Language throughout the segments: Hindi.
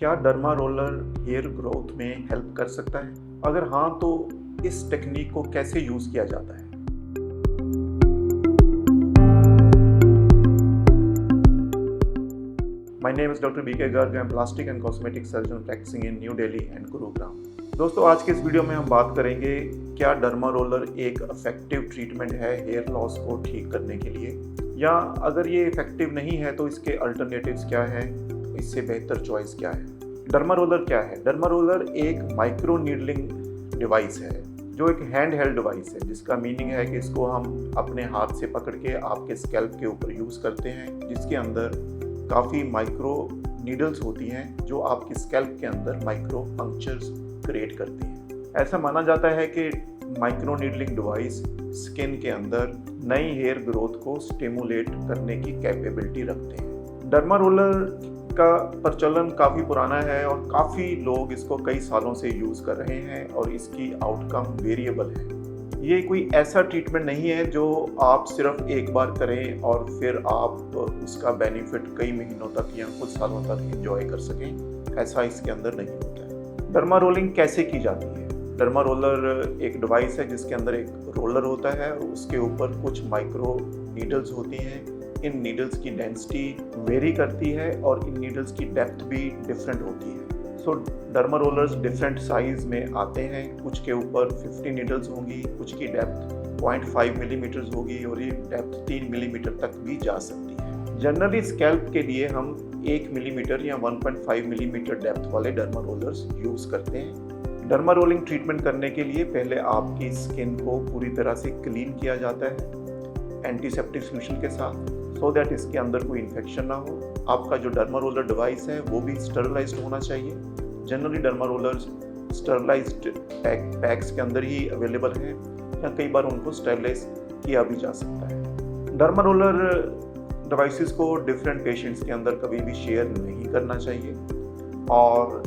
क्या डर्मा रोलर हेयर ग्रोथ में हेल्प कर सकता है? अगर हाँ, तो इस टेक्निक को कैसे यूज़ किया जाता है? My name is Dr. B.K. Garg. I'm plastic and cosmetic surgeon practicing in New Delhi and Gurugram. दोस्तों, आज के इस वीडियो में हम बात करेंगे क्या डर्मा रोलर एक इफेक्टिव ट्रीटमेंट है हेयर लॉस को ठीक करने के लिए, या अगर ये इफेक्टिव नहीं है तो इसके अल्टरनेटिव्स क्या हैं, इससे बेहतर चॉइस क्या है। डर्मा रोलर क्या है? डर्मा रोलर एक माइक्रो नीडलिंग डिवाइस है जो एक हैंड हेल्ड डिवाइस है, जिसका मीनिंग है कि इसको हम अपने हाथ से पकड़ के आपके स्कैल्प के ऊपर यूज़ करते हैं, जिसके अंदर काफ़ी माइक्रो नीडल्स होती हैं जो आपके स्कैल्प के अंदर माइक्रो पंक्चर्स क्रिएट करती हैं। ऐसा माना जाता है कि माइक्रो नीडलिंग डिवाइस स्किन के अंदर नई हेयर ग्रोथ को स्टिमुलेट करने की कैपेबिलिटी रखते हैं। डर्मा रोलर का प्रचलन काफ़ी पुराना है और काफ़ी लोग इसको कई सालों से यूज़ कर रहे हैं और इसकी आउटकम वेरिएबल है। ये कोई ऐसा ट्रीटमेंट नहीं है जो आप सिर्फ एक बार करें और फिर आप उसका बेनिफिट कई महीनों तक या कुछ सालों तक एंजॉय कर सकें। ऐसा इसके अंदर नहीं होता है। डर्मा रोलिंग कैसे की जाती है? डर्मा रोलर एक डिवाइस है जिसके अंदर एक रोलर होता है और उसके ऊपर कुछ माइक्रो नीडल्स होती हैं। इन नीडल्स की डेंसिटी वेरी करती है और इन नीडल्स की डेप्थ भी डिफरेंट होती है। सो डर्मा रोलर्स डिफरेंट साइज में आते हैं। कुछ के ऊपर 50 नीडल्स होंगी, कुछ की डेप्थ 0.5 मिलीमीटर होगी और ये डेप्थ 3 मिलीमीटर तक भी जा सकती है। जनरली स्कैल्प के लिए हम 1 मिलीमीटर या 1.5 मिलीमीटर डेप्थ वाले डर्मा रोलर्स यूज़ करते हैं। डर्मा रोलिंग ट्रीटमेंट करने के लिए पहले आपकी स्किन को पूरी तरह से क्लीन किया जाता है एंटीसेप्टिक सोल्यूशन के साथ, सो दैट इसके अंदर कोई इन्फेक्शन ना हो। आपका जो डर्मा रोलर डिवाइस है वो भी स्टरलाइज्ड होना चाहिए। Generally derma rollers sterilised PACS के अंदर ही अवेलेबल हैं या कई बार उनको स्टरलाइज किया भी जा सकता है। डर्मा रोलर डिवाइसेस को डिफरेंट पेशेंट्स के अंदर कभी भी शेयर नहीं करना चाहिए और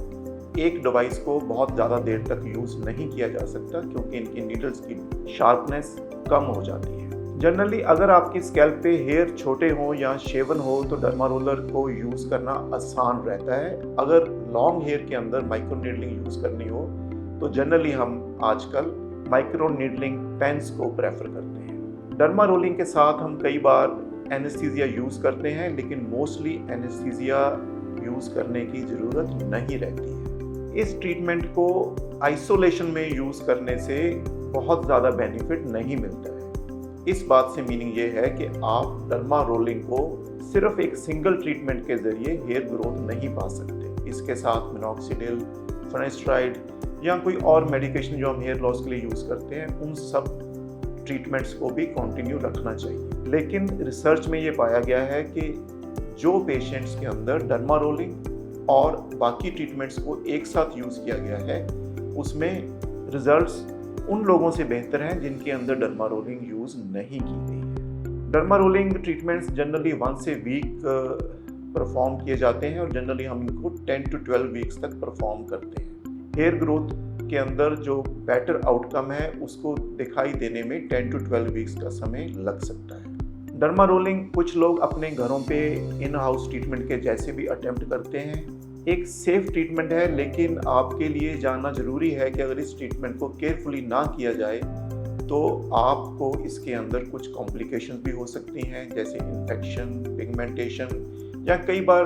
एक डिवाइस को बहुत ज़्यादा देर तक यूज़ नहीं किया जा सकता क्योंकि इनकी नीडल्स की शार्पनेस कम हो जाती है। जनरली अगर आपकी स्कैल्प पे हेयर छोटे हो या शेवन हो तो डर्मा रोलर को यूज़ करना आसान रहता है। अगर लॉन्ग हेयर के अंदर माइक्रो नीडलिंग यूज़ करनी हो तो जनरली हम आजकल माइक्रो नीडलिंग पेन्स को प्रेफर करते हैं। डर्मा रोलिंग के साथ हम कई बार एनेस्थीसिया यूज़ करते हैं, लेकिन मोस्टली एनेस्थीसिया यूज़ करने की ज़रूरत नहीं रहती है। इस ट्रीटमेंट को आइसोलेशन में यूज़ करने से बहुत ज़्यादा बेनिफिट नहीं मिलता है। इस बात से मीनिंग ये है कि आप डर्मा रोलिंग को सिर्फ एक सिंगल ट्रीटमेंट के जरिए हेयर ग्रोथ नहीं पा सकते। इसके साथ मिनॉक्सिडिल, फिनास्ट्राइड या कोई और मेडिकेशन जो हम हेयर लॉस के लिए यूज़ करते हैं, उन सब ट्रीटमेंट्स को भी कंटिन्यू रखना चाहिए। लेकिन रिसर्च में ये पाया गया है कि जो पेशेंट्स के अंदर डर्मा रोलिंग और बाकी ट्रीटमेंट्स को एक साथ यूज़ किया गया है, उसमें रिजल्ट्स उन लोगों से बेहतर हैं जिनके अंदर डर्मा रोलिंग यूज़ नहीं की गई है। डर्मा रोलिंग ट्रीटमेंट्स जनरली 1 से वीक परफॉर्म किए जाते हैं और जनरली हम इनको 10 to 12 वीक्स तक परफॉर्म करते हैं। हेयर ग्रोथ के अंदर जो बेटर आउटकम है उसको दिखाई देने में 10 to 12 वीक्स का समय लग सकता है। डर्मा रोलिंग कुछ लोग अपने घरों पे इन हाउस ट्रीटमेंट के जैसे भी अटेम्प्ट करते हैं। एक सेफ ट्रीटमेंट है, लेकिन आपके लिए जानना ज़रूरी है कि अगर इस ट्रीटमेंट को केयरफुली ना किया जाए तो आपको इसके अंदर कुछ कॉम्प्लिकेशंस भी हो सकती हैं, जैसे इन्फेक्शन, पिगमेंटेशन या कई बार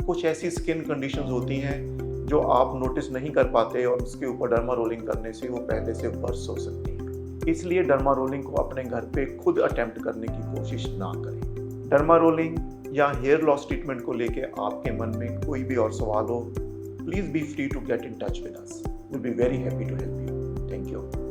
कुछ ऐसी स्किन कंडीशंस होती हैं जो आप नोटिस नहीं कर पाते और उसके ऊपर डर्मा रोलिंग करने से वो पहले से वर्स हो सकती हैं। इसलिए डर्मा रोलिंग को अपने घर पे खुद अटेम्प्ट करने की कोशिश ना करें। डर्मा रोलिंग या हेयर लॉस ट्रीटमेंट को लेके आपके मन में कोई भी और सवाल हो, please be free to get in touch with us. Will be very happy to help you. Thank you.